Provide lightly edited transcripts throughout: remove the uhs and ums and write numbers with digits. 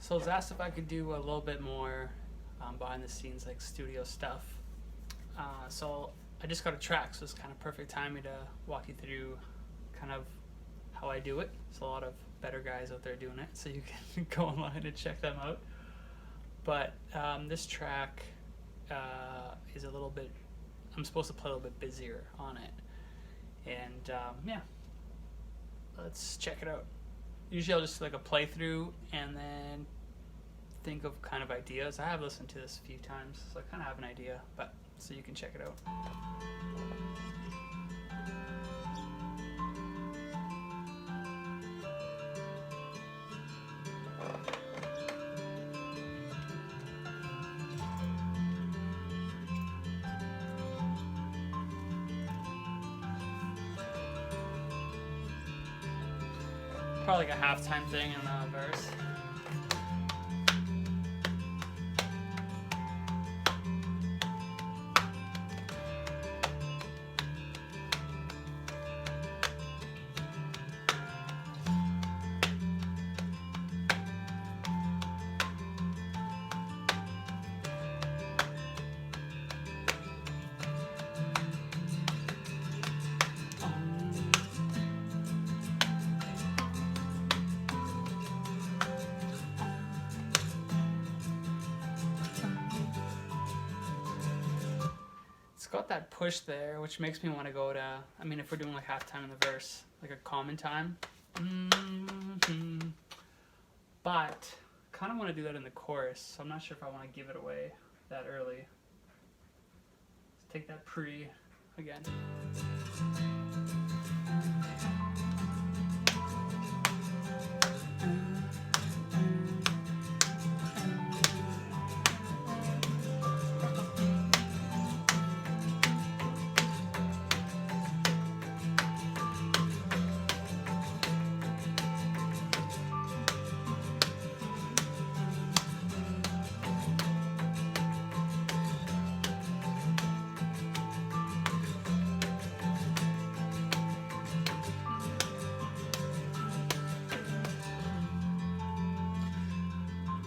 So I was asked if I could do a little bit more behind the scenes, like studio stuff. So I just got a track, so it's kind of perfect timing to walk you through kind of how I do it. There's a lot of better guys out there doing it, so you can go online and check them out. But this track is a little bit, I'm supposed to play a little bit busier on it. And yeah, let's check it out. Usually I'll just like a playthrough and then think of kind of ideas. I have listened to this a few times, so I kind of have an idea, but so you can check it out. Probably like a halftime thing in the verse. It's got that push there, which makes me want to go to, I mean, if we're doing like halftime in the verse, like a common time. But kind of want to do that in the chorus, so I'm not sure if I want to give it away that early. Let's take that pre again.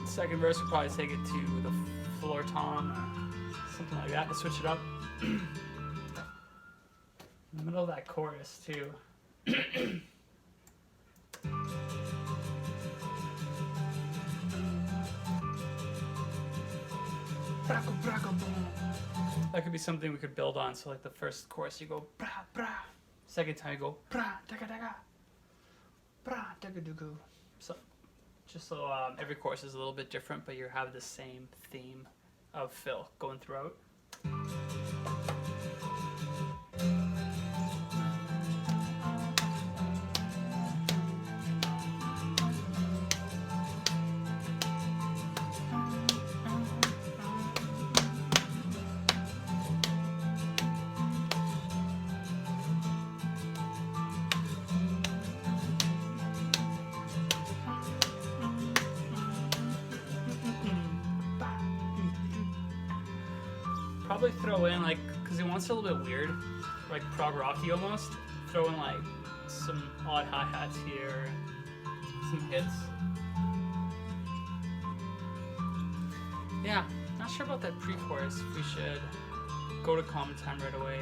Second verse, we'll probably take it to the floor tom or something like that to switch it up. In the middle of that chorus too. That could be something we could build on. So like the first chorus you go bra bra, second time you go bra daga daga, bra daga dugu. So just so every chorus is a little bit different, but you have the same theme of fill going throughout. Probably throw in like, because he wants it a little bit weird, like prog rocky almost. Throw in like some odd hi-hats here, some hits. Yeah, not sure about that pre-chorus. If we should go to common time right away.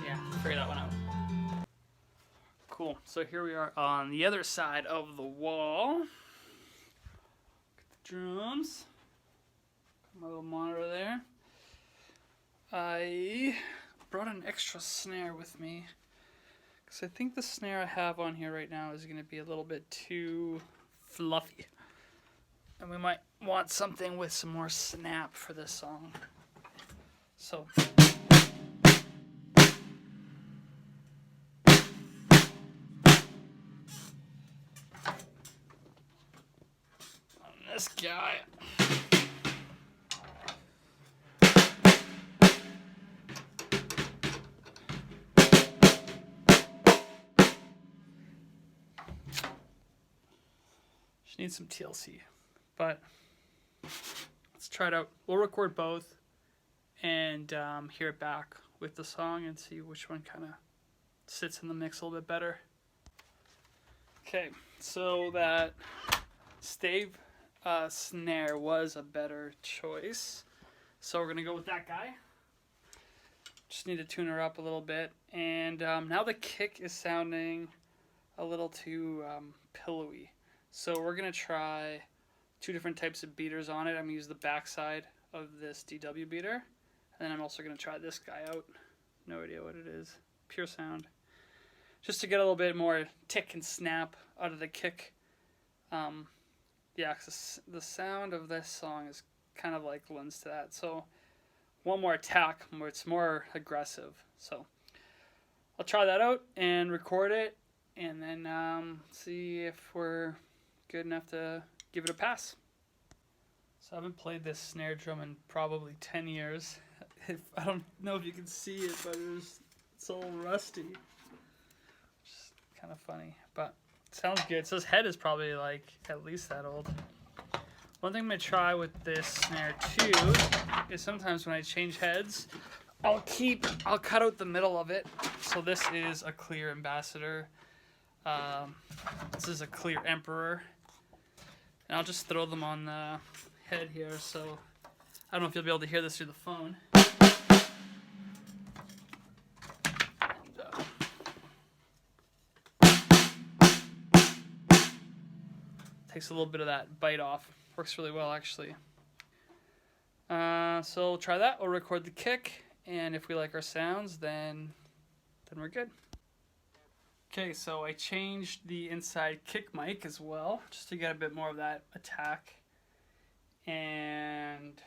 Yeah, figure that one out. Cool. So here we are on the other side of the wall. Get the drums. My little monitor there. I brought an extra snare with me because I think the snare I have on here right now is going to be a little bit too fluffy. And we might want something with some more snap for this song. So on this guy. Need some TLC, but let's try it out. We'll record both and hear it back with the song and see which one kind of sits in the mix a little bit better. Okay, so that stave snare was a better choice. So we're gonna go with that guy. Just need to tune her up a little bit. And now the kick is sounding a little too pillowy. So we're gonna try 2 different types of beaters on it. I'm gonna use the backside of this DW beater. And then I'm also gonna try this guy out. No idea what it is. Pure sound. Just to get a little bit more tick and snap out of the kick. Yeah, 'cause the sound of this song is kind of like lends to that. So one more attack where it's more aggressive. So I'll try that out and record it, and then see if we're good enough to give it a pass. So I haven't played this snare drum in probably 10 years. I don't know if you can see it, but it's all rusty. Which is kind of funny, but it sounds good. So his head is probably like at least that old. One thing I'm going to try with this snare too is sometimes when I change heads, I'll cut out the middle of it. So this is a clear ambassador. This is a clear emperor. And I'll just throw them on the head here. So I don't know if you'll be able to hear this through the phone. Takes a little bit of that bite off. Works really well, actually. So we'll try that. We'll record the kick, and if we like our sounds, then we're good. Okay, so I changed the inside kick mic as well, just to get a bit more of that attack. And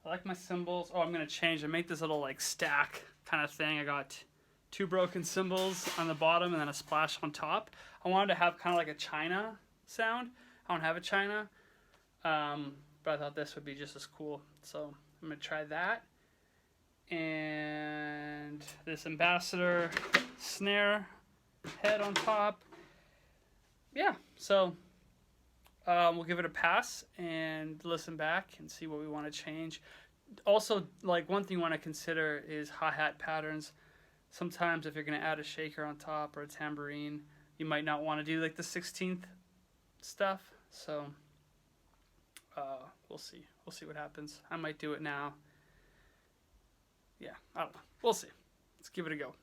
I like my cymbals. Oh, I'm gonna change and make this little like stack kind of thing. I got 2 broken cymbals on the bottom and then a splash on top. I wanted to have kind of like a China sound. I don't have a China, but I thought this would be just as cool. So I'm gonna try that. And this ambassador snare head on top. Yeah, so we'll give it a pass and listen back and see what we want to change. Also, like one thing you want to consider is hi-hat patterns. Sometimes if you're going to add a shaker on top or a tambourine, you might not want to do like the 16th stuff. So we'll see. We'll see what happens. I might do it now. Yeah, I don't know. We'll see. Let's give it a go.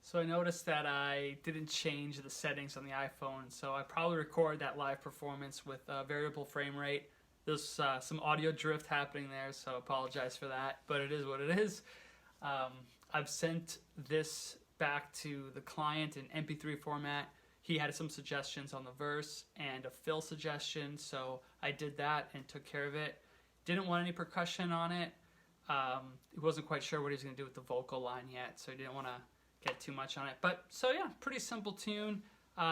So I noticed that I didn't change the settings on the iPhone, so I probably record that live performance with variable frame rate. There's some audio drift happening there, so I apologize for that, but it is what it is. I've sent this back to the client in MP3 format. He had some suggestions on the verse and a fill suggestion, so I did that and took care of it. Didn't want any percussion on it, He wasn't quite sure what he was going to do with the vocal line yet, so he didn't want to get too much on it. But so yeah, pretty simple tune.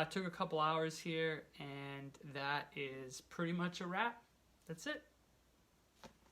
Took a couple hours here, and that is pretty much a wrap. That's it.